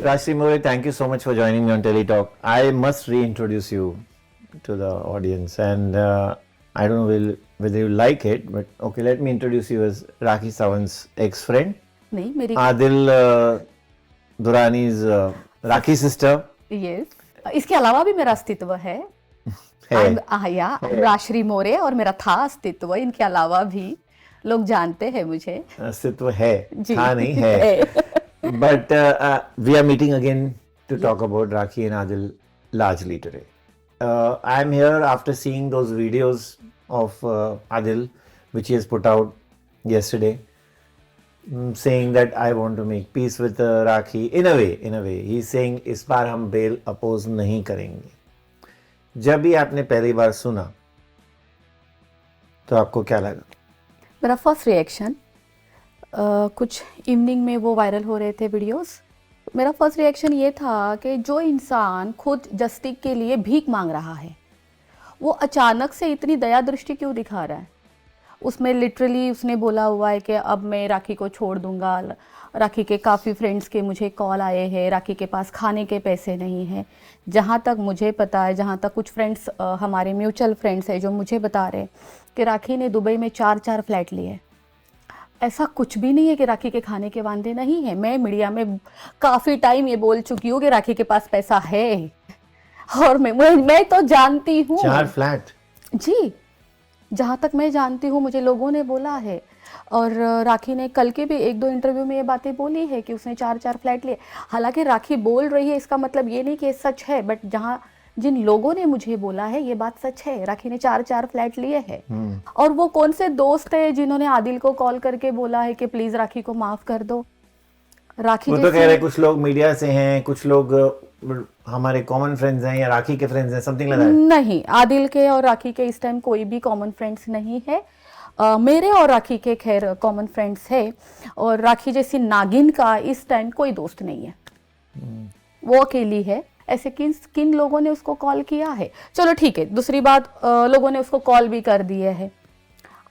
Rashri More, thank you so much for joining me on Teletalk. I must reintroduce you to the audience, and I don't know whether you like it, but okay, let me introduce you as Rakhi Sawant's ex-friend. नहीं मेरी Adil Durrani's Rakhi sister. Yes इसके अलावा भी मेरा अस्तित्व है है। राश्री मोरे और मेरा था अस्तित्व इनके अलावा भी लोग जानते हैं मुझे अस्तित्व है, जी था नहीं है. But we are meeting again to talk about Rakhi and Adil largely today. I am here after seeing those videos of Adil, which he has put out yesterday, saying that I want to make peace with Rakhi. In a way, he's saying इस बार हम bail oppose नहीं करेंगे. जब भी आपने पहली बार सुना, तो आपको क्या लगा? मेरा फर्स्ट रिएक्शन कुछ इवनिंग में वो वायरल हो रहे थे वीडियोस. मेरा फर्स्ट रिएक्शन ये था कि जो इंसान खुद जस्टिस के लिए भीख मांग रहा है वो अचानक से इतनी दया दृष्टि क्यों दिखा रहा है. उसमें लिटरली उसने बोला हुआ है कि अब मैं राखी को छोड़ दूंगा. राखी के काफ़ी फ्रेंड्स के मुझे कॉल आए हैं, राखी के पास खाने के पैसे नहीं हैं. जहाँ तक मुझे पता है, जहाँ तक कुछ फ्रेंड्स हमारे म्यूचुअल फ्रेंड्स हैं जो मुझे बता रहे हैं कि राखी ने दुबई में 4 फ्लैट लिए. ऐसा कुछ भी नहीं है कि राखी के खाने के वांदे नहीं है. मैं मीडिया में काफ़ी टाइम ये बोल चुकी हूँ कि राखी के पास पैसा है और मैं तो जानती हूँ 4 फ्लैट जी, जहाँ तक मैं जानती हूँ मुझे लोगों ने बोला है. और राखी ने कल के भी 1-2 इंटरव्यू में ये बातें बोली है कि उसने 4 फ्लैट लिए. हालांकि राखी बोल रही है इसका मतलब ये नहीं कि ये सच है, बट जहाँ जिन लोगों ने मुझे बोला है ये बात सच है. राखी ने 4 फ्लैट लिए हैं. और वो कौन से दोस्त है जिन्होंने आदिल को कॉल करके बोला है कि प्लीज राखी को माफ कर दो. राखी वो तो कह रहे कुछ लोग मीडिया से हैं, कुछ लोग हमारे कॉमन फ्रेंड्स हैं या राखी के फ्रेंड्स हैं, समथिंग लाइक दैट. नहीं, आदिल के और राखी के इस टाइम कोई भी कॉमन फ्रेंड्स नहीं है. मेरे और राखी के खैर कॉमन फ्रेंड्स है. और राखी जैसी नागिन का इस टाइम कोई दोस्त नहीं है. वो अकेली है. ऐसे किन लोगों ने उसको कॉल किया है. चलो ठीक है, दूसरी बात, लोगों ने उसको कॉल भी कर दिए है.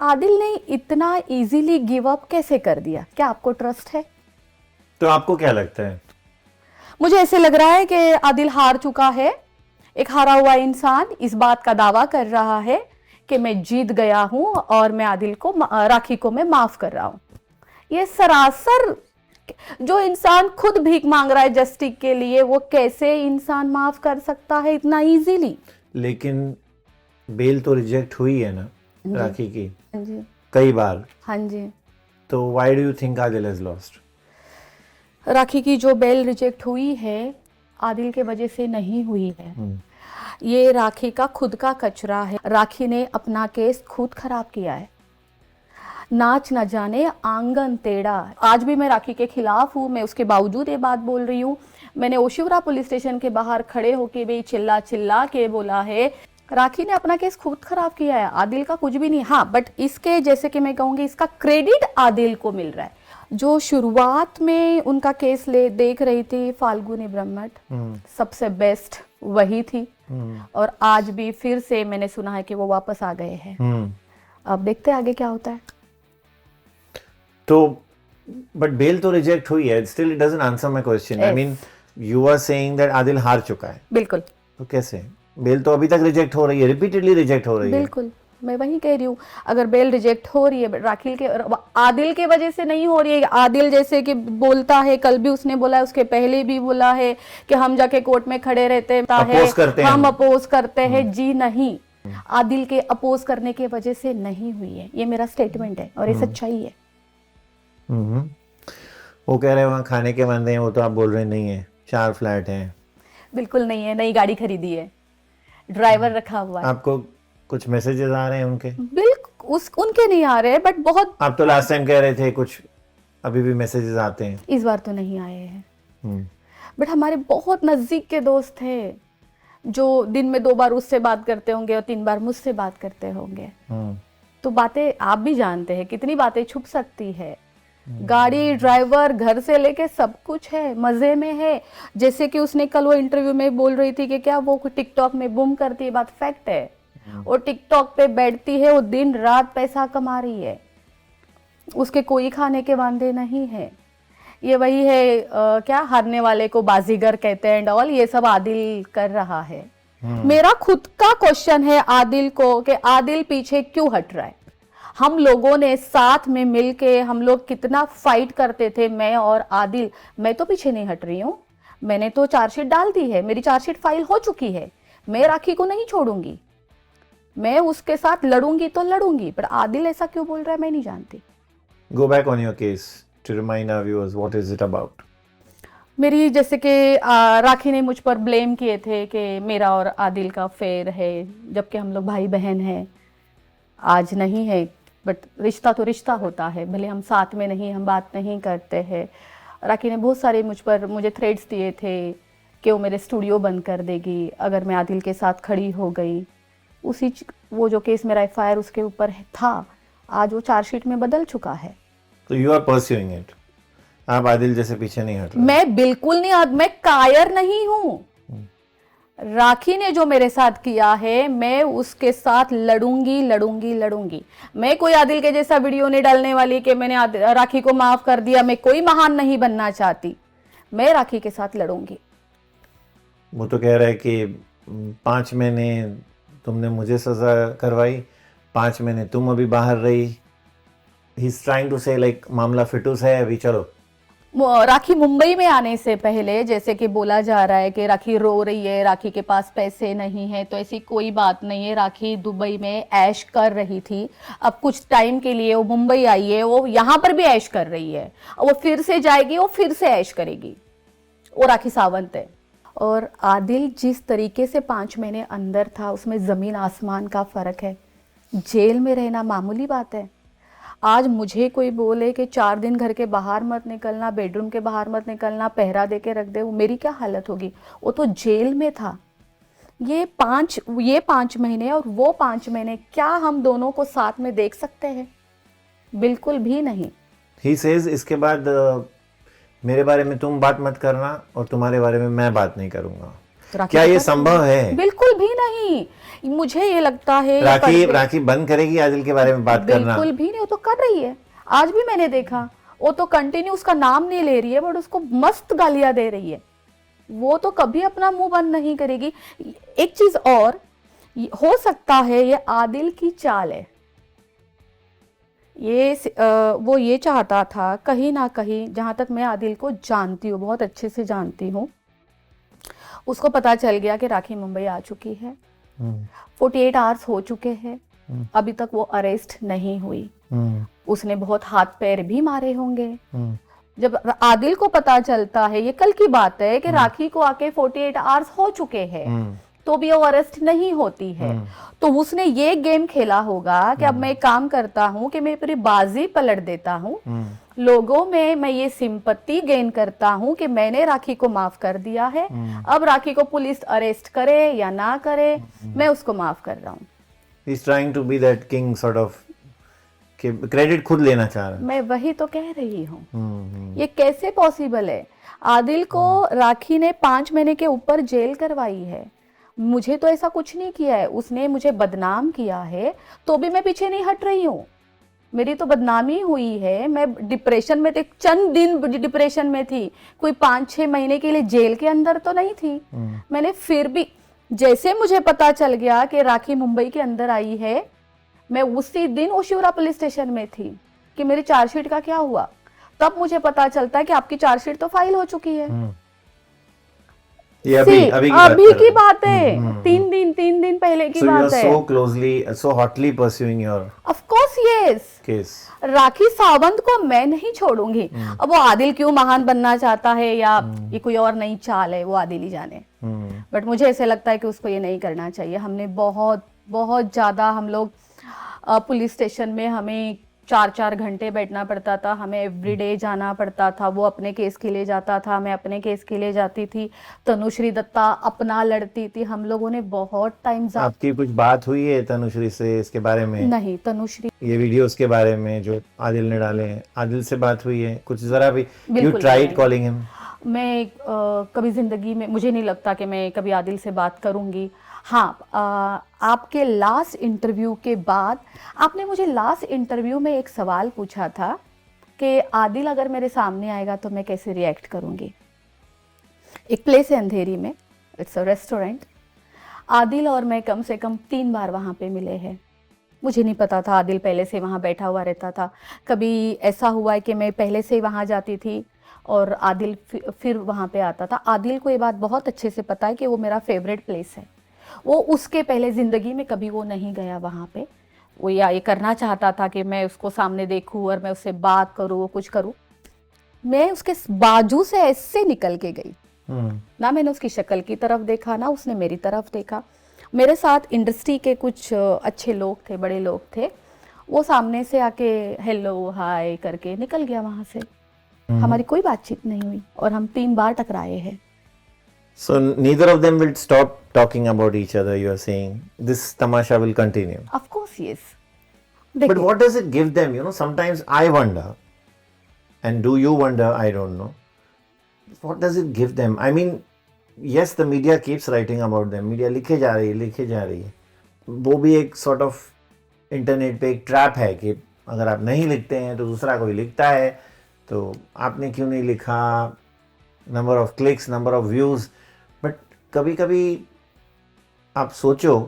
आदिल ने इतना इजीली गिव अप कैसे कर दिया? क्या आपको ट्रस्ट है? तो आपको क्या लगता है? मुझे ऐसे लग रहा है कि आदिल हार चुका है. एक हारा हुआ इंसान इस बात का दावा कर रहा है कि मैं जीत गया हूं और मैं आदिल को, राखी को मैं माफ कर रहा हूं. ये सरासर, जो इंसान खुद भीख मांग रहा है जस्टिस के लिए, वो कैसे इंसान माफ कर सकता है इतना इजीली? लेकिन बेल तो रिजेक्ट हुई है ना राखी की जी कई बार. हाँ जी. तो why do you think Adil has lost? Rakhi की जो बेल रिजेक्ट हुई है आदिल के वजह से नहीं हुई है. ये राखी का खुद का कचरा है. राखी ने अपना केस खुद खराब किया है. नाच न जाने आंगन टेढ़ा. आज भी मैं राखी के खिलाफ हूँ, मैं उसके बावजूद ये बात बोल रही हूँ. मैंने ओशिवरा पुलिस स्टेशन के बाहर खड़े होके भी चिल्ला चिल्ला के बोला है राखी ने अपना केस खुद खराब किया है, आदिल का कुछ भी नहीं. हाँ, बट इसके जैसे कि मैं कहूँगी इसका क्रेडिट आदिल को मिल रहा है. जो शुरुआत में उनका केस देख रही थी फाल्गुनी ब्रह्मट, सबसे बेस्ट वही थी. और आज भी फिर से मैंने सुना है कि वो वापस आ गए हैं. अब देखते हैं आगे क्या होता है. तो बट बेल तो रिजेक्ट हुई है. Still it doesn't answer my question. I mean you are saying that Adil हार चुका है. बिल्कुल. तो कैसे? बेल तो अभी तक रिजेक्ट हो रही है, रिपीटेडली रिजेक्ट हो रही है. बिल्कुल, मैं वही कह रही हूँ. अगर बेल रिजेक्ट हो रही है आदिल के वजह से नहीं हो रही है. आदिल जैसे कि बोलता है, कल भी उसने बोला है, उसके पहले भी बोला है कि हम जाके कोर्ट में खड़े रहते हैं, हम अपोज करते हैं. जी नहीं, आदिल के अपोज करने के वजह से नहीं हुई है. ये मेरा स्टेटमेंट है और ये सच्चाई है. वो कह रहे हैं वहाँ खाने के वांदे हैं, वो तो आप बोल रहे नहीं है. 4 फ्लैट हैं. बिल्कुल नहीं है. नई गाड़ी खरीदी है, ड्राइवर रखा हुआ है. आपको कुछ मैसेजेस आ रहे हैं उनके? बिल्कुल उनके नहीं आ रहे, बट बहुत. आप तो लास्ट टाइम कह रहे थे कुछ अभी भी मैसेजेस आते हैं. इस बार तो नहीं आए हैं. बट हमारे बहुत नजदीक के दोस्त हैं जो दिन में 2 बार उससे बात करते होंगे और 3 बार मुझसे बात करते होंगे. तो बातें आप भी जानते हैं कितनी बातें छुप सकती है. गाड़ी, ड्राइवर, घर से लेके सब कुछ है, मजे में है. जैसे कि उसने कल वो इंटरव्यू में बोल रही थी कि क्या वो टिकटॉक में बूम करती है, बात फैक्ट है. वो टिकटॉक पे बैठती है, वो दिन रात पैसा कमा रही है, उसके कोई खाने के वांदे नहीं है. ये वही है क्या हारने वाले को बाजीगर कहते हैं एंड ऑल, ये सब आदिल कर रहा है। मेरा खुद का क्वेश्चन है आदिल को कि आदिल पीछे क्यों हट रहा है। हम लोगों ने साथ में मिलके हम लोग कितना फाइट करते थे, मैं और आदिल। मैं तो पीछे नहीं हट रही हूँ, मैंने तो चार्जशीट डाल दी है, मेरी चार्जशीट फाइल हो चुकी है। मैं राखी को नहीं छोड़ूंगी, मैं उसके साथ लड़ूंगी तो लड़ूंगी, पर आदिल ऐसा क्यों बोल रहा है मैं नहीं जानती। Go back on your case to remind our viewers what is it about. मेरी जैसे कि राखी ने मुझ पर ब्लेम किए थे कि मेरा और आदिल का अफेयर है, जबकि हम लोग भाई बहन हैं। आज नहीं है बट रिश्ता तो रिश्ता होता है, भले हम साथ में नहीं, हम बात नहीं करते हैं। राखी ने बहुत सारे मुझे थ्रेड्स दिए थे कि वो मेरे स्टूडियो बंद कर देगी अगर मैं आदिल के साथ खड़ी हो गई। वो जो केस मेरा एफआईआर उसके ऊपर था, आज वो चार्जशीट में बदल चुका है। तो यू आर परस्यूइंग इट, आप आदिल जैसे पीछे नहीं हट रहे। मैं बिल्कुल नहीं, मैं कायर नहीं हूं। राखी ने जो मेरे साथ किया है, मैं उसके साथ लड़ूंगी लड़ूंगी लड़ूंगी। मैं कोई आदिल के जैसा वीडियो नहीं डालने वाली कि मैंने राखी को माफ कर दिया। मैं कोई महान नहीं बनना चाहती, मैं राखी के साथ लड़ूंगी। वो तो कह रहा है कि 5 महीने तुमने मुझे सजा करवाई, 5 महीने तुम अभी बाहर रही। ही इज ट्राइंग टू से लाइक मामला फिटूस है अभी, चलो। राखी मुंबई में आने से पहले जैसे कि बोला जा रहा है कि राखी रो रही है, राखी के पास पैसे नहीं है, तो ऐसी कोई बात नहीं है। राखी दुबई में ऐश कर रही थी, अब कुछ टाइम के लिए वो मुंबई आई है, वो यहाँ पर भी ऐश कर रही है, वो फिर से जाएगी, वो फिर से ऐश करेगी। वो राखी सावंत है। और आदिल जिस तरीके से 5 महीने अंदर था, उसमें जमीन आसमान का फर्क है। जेल में रहना मामूली बात है। आज मुझे कोई बोले कि 4 दिन घर के बाहर मत निकलना, बेडरूम के बाहर मत निकलना, पहरा दे के रख दे, वो मेरी क्या हालत होगी। वो तो जेल में था। ये 5 महीने और वो 5 महीने, क्या हम दोनों को साथ में देख सकते हैं? बिल्कुल भी नहीं। ही सेज इसके बाद मेरे बारे में तुम बात मत करना और तुम्हारे बारे में मैं बात नहीं करूंगा। क्या ये संभव है? बिल्कुल भी नहीं। मुझे ये लगता है राखी बंद करेगी आदिल के बारे में बात करना? बिल्कुल भी नहीं, वो तो कर रही है। आज भी मैंने देखा, वो तो कंटिन्यू उसका नाम नहीं ले रही है, बट उसको मस्त गालियां दे रही है। वो तो कभी अपना मुंह बंद नहीं करेगी। एक चीज और हो सकता है, ये आदिल की चाल है। वो ये चाहता था कहीं ना कहीं, जहां तक मैं आदिल को जानती हूँ, बहुत अच्छे से जानती हूँ, उसको पता चल गया कि राखी मुंबई आ चुकी है। 48 आवर्स हो चुके हैं, अभी तक वो अरेस्ट नहीं हुई। उसने बहुत हाथ पैर भी मारे होंगे। जब आदिल को पता चलता है, ये कल की बात है, कि राखी को आके 48 आवर्स हो चुके हैं, तो भी वो अरेस्ट नहीं होती है, तो उसने ये गेम खेला होगा कि अब मैं काम करता हूँ कि मैं पूरी बाजी पलट देता हूँ, लोगों में मैं ये सिंपत्ति गेन करता हूँ कि मैंने राखी को माफ कर दिया है। अब राखी को पुलिस अरेस्ट करे या ना करे, मैं उसको माफ कर रहा हूँ। He is trying to be that king sort of, कि क्रेडिट खुद लेना चाह रहा है। मैं वही तो कह रही हूँ। ये कैसे पॉसिबल है? आदिल को राखी ने 5 महीने के ऊपर जेल करवाई है। मुझे तो ऐसा कुछ नहीं किया है, उसने मुझे बदनाम किया है, तो भी मैं पीछे नहीं हट रही हूँ। मेरी तो बदनामी हुई है, मैं डिप्रेशन में थी, चंद दिन डिप्रेशन में थी, कोई 5-6 महीने के लिए जेल के अंदर तो नहीं थी। मैंने फिर भी, जैसे मुझे पता चल गया कि राखी मुंबई के अंदर आई है, मैं उसी दिन ओशिवरा पुलिस स्टेशन में थी कि मेरी चार्जशीट का क्या हुआ। तब मुझे पता चलता है कि आपकी चार्जशीट तो फाइल हो चुकी है। ये अभी की बात है, 3 दिन पहले की बात है। So closely, so hotly pursuing your Of course, yes. case. Rakhi Sawant को मैं नहीं छोड़ूंगी। अब वो आदिल क्यों महान बनना चाहता है या ये कोई और नई चाल है, वो आदिल ही जाने। बट मुझे ऐसे लगता है कि उसको ये नहीं करना चाहिए। हमने बहुत ज्यादा, हम लोग पुलिस स्टेशन में हमें 4-4 घंटे बैठना पड़ता था, हमें एवरीडे जाना पड़ता था। वो अपने केस के लिए जाता था, मैं अपने केस के लिए जाती थी। तनुश्री दत्ता अपना लड़ती थी। हम लोगों ने बहुत टाइम। आपकी कुछ बात हुई है तनुश्री से इसके बारे में? नहीं, तनुश्री, ये वीडियोस के बारे में जो आदिल ने डाले हैं, आदिल से बात हुई है कुछ? जरा भी यू ट्राइड कॉलिंग हिम? मैं कभी जिंदगी में, मुझे नहीं लगता कि मैं कभी आदिल से बात करूंगी। हाँ, आपके लास्ट इंटरव्यू के बाद आपने मुझे लास्ट इंटरव्यू में एक सवाल पूछा था कि आदिल अगर मेरे सामने आएगा तो मैं कैसे रिएक्ट करूँगी। एक प्लेस है अंधेरी में, इट्स अ रेस्टोरेंट। आदिल और मैं कम से कम 3 बार वहाँ पे मिले हैं। मुझे नहीं पता था आदिल पहले से वहाँ बैठा हुआ रहता था। कभी ऐसा हुआ है कि मैं पहले से वहाँ जाती थी और आदिल फिर वहाँ पे आता था। आदिल को ये बात बहुत अच्छे से पता है कि वो मेरा फेवरेट प्लेस है। वो उसके पहले ज़िंदगी में कभी वो नहीं गया वहाँ पे। वो या ये करना चाहता था कि मैं उसको सामने देखूँ और मैं उससे बात करूँ, कुछ करूँ। मैं उसके बाजू से ऐसे निकल के गई। ना मैंने उसकी शक्ल की तरफ देखा, ना उसने मेरी तरफ देखा। मेरे साथ इंडस्ट्री के कुछ अच्छे लोग थे, बड़े लोग थे। वो सामने से आके हेलो हाय करके निकल गया वहाँ से। हमारी कोई बातचीत नहीं हुई और हम 3 बार टकराए हैं। So neither of them will stop talking about each other, you are saying. This tamasha will continue. Of course, yes. But what does it give them? You know, sometimes I wonder, and do you wonder? I don't know. What does it give them? I mean, yes, the media keeps writing about them. Media लिखे जा रही है. वो भी एक sort of internet पे एक trap है कि अगर आप नहीं लिखते हैं तो दूसरा कोई लिखता है, तो आपने क्यों नहीं लिखा, number of clicks, number of views. But कभी कभी आप सोचो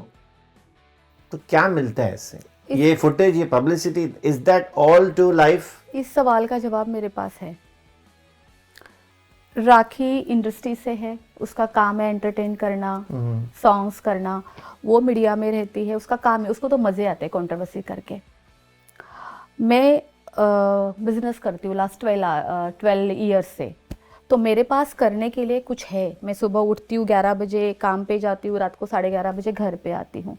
तो क्या मिलता है इससे? ये फुटेज, ये publicity, is that all to life? इस सवाल का जवाब मेरे पास है। राखी इंडस्ट्री से है, उसका काम है एंटरटेन करना, सॉन्ग्स करना। वो मीडिया में रहती है, उसका काम है, उसको तो मज़े आते हैं कंट्रोवर्सी करके। मैं बिजनेस करती हूँ लास्ट 12 ईयर्स से, तो मेरे पास करने के लिए कुछ है। मैं सुबह उठती हूँ 11 बजे, काम पे जाती हूँ, रात को 11:30 बजे घर पे आती हूँ।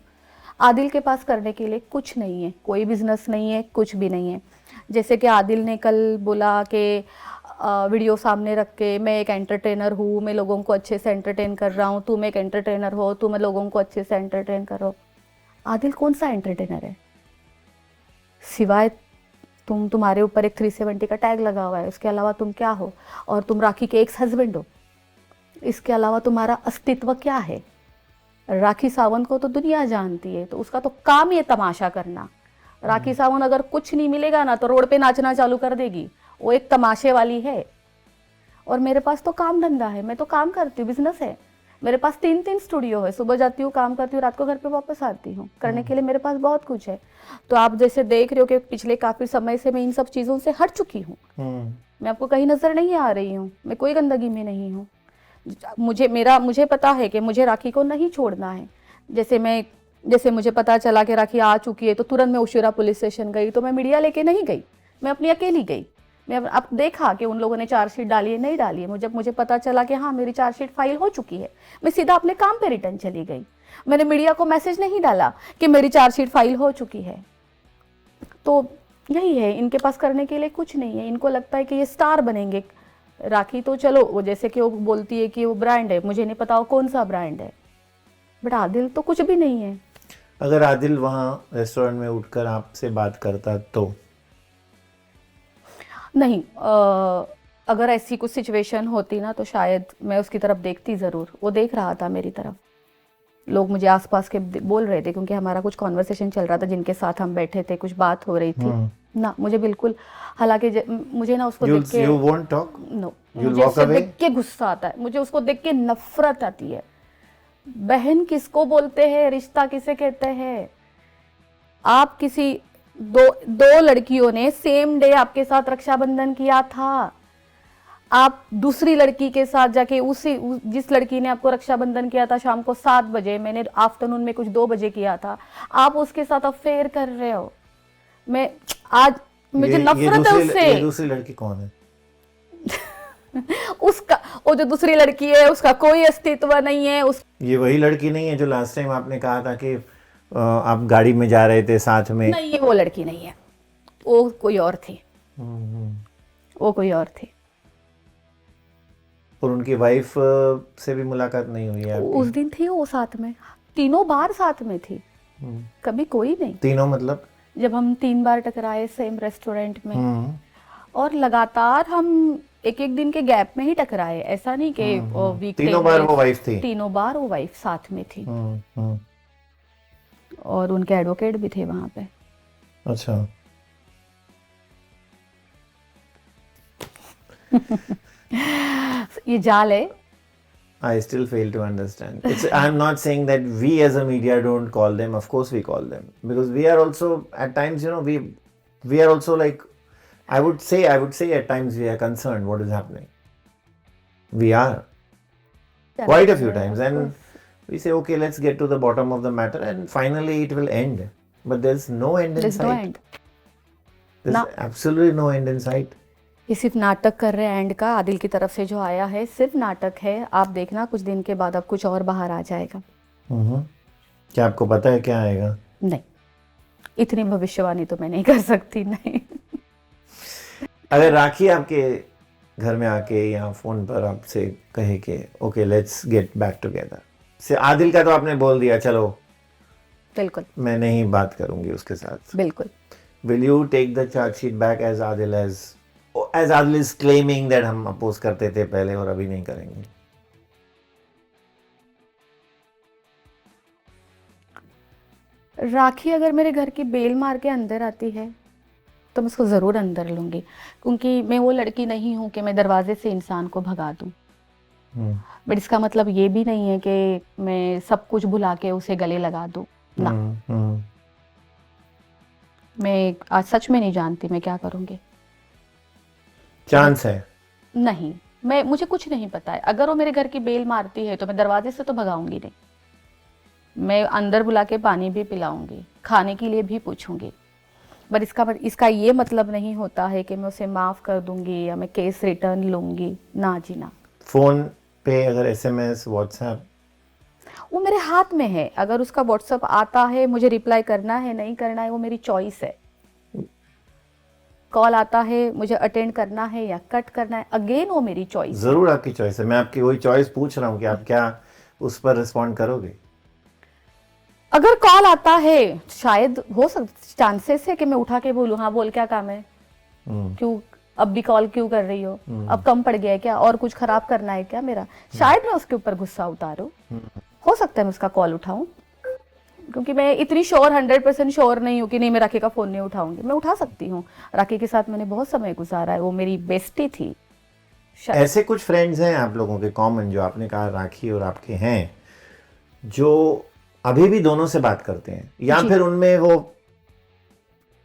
आदिल के पास करने के लिए कुछ नहीं है, कोई बिजनेस नहीं है, कुछ भी नहीं है। जैसे कि आदिल ने कल बोला कि वीडियो सामने रख के मैं एक एंटरटेनर हूँ, मैं लोगों को अच्छे से एंटरटेन कर रहा हूँ, तुम एक एंटरटेनर हो, तुम लोगों को अच्छे से एंटरटेन करो। आदिल कौन सा एंटरटेनर है? सिवाय तुम्हारे ऊपर एक 370 का टैग लगा हुआ है, उसके अलावा तुम क्या हो? और तुम राखी के एक्स हस्बैंड हो। इसके अलावा तुम्हारा अस्तित्व क्या है? राखी सावंत को तो दुनिया जानती है, तो उसका तो काम ही है तमाशा करना। राखी सावंत अगर कुछ नहीं मिलेगा ना तो रोड पे नाचना चालू कर देगी, वो एक तमाशे वाली है। और मेरे पास तो काम धंधा है, मैं तो काम करती हूँ, बिजनेस है। मेरे पास 3 स्टूडियो है, सुबह जाती हूँ, काम करती हूँ, रात को घर पे वापस आती हूँ। करने के लिए मेरे पास बहुत कुछ है। तो आप जैसे देख रहे हो कि पिछले काफ़ी समय से मैं इन सब चीज़ों से हट चुकी हूँ। मैं आपको कहीं नज़र नहीं आ रही हूँ, मैं कोई गंदगी में नहीं हूँ। मुझे पता है कि मुझे राखी को नहीं छोड़ना है। जैसे मुझे पता चला कि राखी आ चुकी है तो तुरंत मैं उशिरा पुलिस स्टेशन गई। तो मैं मीडिया लेके नहीं गई, मैं अपनी अकेली गई। मैं अब देखा कि उन लोगों ने चार्जशीट डाली है, नहीं डाली है। जब मुझे पता चला कि हाँ मेरी चार्जशीट फाइल हो चुकी है, मैं सीधा अपने काम पे रिटर्न चली गई। मैंने मीडिया को मैसेज नहीं डाला कि मेरी चार्जशीट फाइल हो चुकी है। तो यही है, इनके पास करने के लिए कुछ नहीं है। इनको लगता है कि ये स्टार बनेंगे। राखी तो चलो, वो जैसे कि वो बोलती है कि वो ब्रांड है, मुझे नहीं पता वो कौन सा ब्रांड है, बट आदिल तो कुछ भी नहीं है। अगर आदिल वहाँ रेस्टोरेंट में उठकर आपसे बात करता तो? नहीं, अगर ऐसी कुछ सिचुएशन होती ना तो शायद मैं उसकी तरफ देखती ज़रूर। वो देख रहा था मेरी तरफ। लोग मुझे आसपास के बोल रहे थे, क्योंकि हमारा कुछ कॉन्वर्सेशन चल रहा था, जिनके साथ हम बैठे थे, कुछ बात हो रही थी ना। मुझे बिल्कुल, हालांकि मुझे ना उसको देख के, You won't talk? No, You'll मुझे walk उसको away? देख के गुस्सा आता है, मुझे उसको देख के नफरत आती है। बहन किसको बोलते हैं, रिश्ता किसे कहते हैं? आप किसी दो लड़कियों ने सेम डे आपके साथ रक्षाबंधन किया था। आप दूसरी लड़की के साथ जाके जिस लड़की ने आपको रक्षाबंधन किया था शाम को 7 बजे, मैंने आफ्टरनून में कुछ 2 बजे किया था, आप उसके साथ अफेयर कर रहे हो। मुझे नफरत है उससे। ये दूसरी लड़की कौन है? उसका, वो जो दूसरी लड़की है उसका कोई अस्तित्व नहीं है। ये वही लड़की नहीं है जो लास्ट टाइम आपने कहा था कि आप गाड़ी में जा रहे थे साथ में? नहीं, ये वो लड़की नहीं है, वो कोई और थी। वो कोई और थी। और उनकी वाइफ से भी मुलाकात नहीं हुई है आपकी? उस दिन थी वो साथ में, 3 बार साथ में थी, कभी कोई नहीं। 3 मतलब? जब हम 3 बार टकराए सेम रेस्टोरेंट में, और लगातार हम एक दिन के गैप में ही टकराए। ऐसा नहीं कि वीक 3 बार वो वाइफ थी? 3 बार वो वाइफ साथ में थी। और उनके एडवोकेट भी थे वहां पे। अच्छा। ये जाल है. I still fail to understand. I'm not saying that we as a media don't call them. Of course we call them, because we are also at times, we are also like, I would say at times we are concerned what is happening. We are quite a few times, and we say, okay, let's get to the bottom of the matter, and finally it will end. But there's no end in There's sight. no end. There's No. absolutely no end in sight. ये सिर्फ नाटक कर रहे हैं and का. आदिल की तरफ से जो आया है सिर्फ नाटक है. आप देखना कुछ दिन के बाद अब कुछ और बाहर आ जाएगा. क्या आपको पता है क्या आएगा? नहीं, इतनी भविष्यवाणी तो मैं नहीं कर सकती. नहीं. अगर राखी आपके घर में आके या फोन पर आपसे कहे कि okay let's get back together, से आदिल का तो आपने बोल दिया, चलो बिल्कुल मैं नहीं बात करूंगी उसके साथ. बिल्कुल. Will you take the chargesheet back as Adil is claiming that हम अपोज करते थे पहले और अभी नहीं करेंगे? राखी अगर मेरे घर की बेल मार के अंदर आती है तो मैं उसको ज़रूर अंदर लूँगी, क्योंकि मैं वो लड़की नहीं हूँ कि मैं दरवाजे से इंसान को भगा दूँ. बट इसका मतलब ये भी नहीं है कि मैं सब कुछ भुला के उसे गले लगा दूँ. ना. मैं आज सच में नहीं जानती मैं क्या करूँगी. चांस है? नहीं, मुझे कुछ नहीं पता है. अगर वो मेरे घर की बेल मारती है तो मैं दरवाजे से तो भगाऊंगी नहीं. मैं अंदर बुला के पानी भी पिलाऊंगी, खाने के लिए भी पूछूंगी. बट इसका ये मतलब नहीं होता है कि मैं उसे माफ़ कर दूंगी या मैं केस रिटर्न लूंगी. ना जी ना. फोन पे अगर SMS व्हाट्सएप वो मेरे हाथ में है. अगर उसका व्हाट्सएप आता है, मुझे रिप्लाई करना है नहीं करना है वो मेरी चॉइस है. कॉल आता है, मुझे अटेंड करना है या कट करना है, अगेन वो मेरी चॉइस. जरूर आपकी चॉइस है. मैं आपकी वही चॉइस पूछ रहा हूँ कि आप क्या उस पर रिस्पॉन्ड करोगे? अगर कॉल आता है शायद हो सकता चांसेस है कि मैं उठा के बोलूँ, हाँ बोल क्या काम है, क्यों अब भी कॉल क्यों कर रही हो, अब कम पड़ गया है क्या, और कुछ खराब करना है क्या मेरा. शायद मैं उसके ऊपर गुस्सा उतारूं. हो सकता है मैं उसका कॉल उठाऊं, क्योंकि मैं इतनी 100% श्योर नहीं हूँ कि नहीं मैं राखी का फ़ोन नहीं उठाऊंगी. मैं उठा सकती हूँ. राखी के साथ मैंने बहुत समय गुजारा है, वो मेरी बेस्टी थी. ऐसे कुछ फ्रेंड्स हैं आप लोगों के कॉमन, जो आपने कहा राखी और आपके हैं, जो अभी भी दोनों से बात करते हैं, या फिर उनमें वो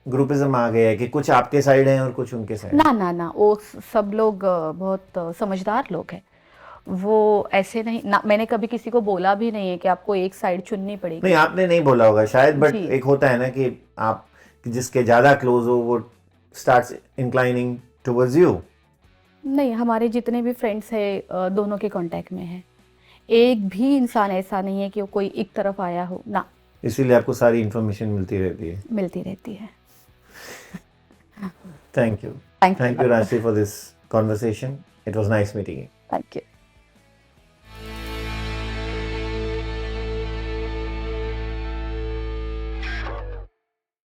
ग्रुपिज्म आ गया है कि कुछ आपके साइड हैं और कुछ उनके साइड? ना ना ना, वो सब लोग बहुत समझदार लोग हैं. वो ऐसे नहीं ना. मैंने कभी किसी को बोला भी नहीं है कि आपको एक साइड चुननी पड़ेगी. नहीं, आपने नहीं बोला होगा शायद, बट एक होता है ना कि आप जिसके ज्यादा क्लोज हो वो स्टार्ट्स इंक्लाइनिंग टुवर्ड्स यू. नहीं, हमारे जितने भी फ्रेंड्स हैं दोनों के कांटेक्ट में हैं. एक भी इंसान ऐसा नहीं है कि वो कोई एक तरफ आया हो. ना. इसीलिए आपको सारी इंफॉर्मेशन मिलती रहती है. थैंक यू राशि for this conversation. It was nice meeting you. Thank you.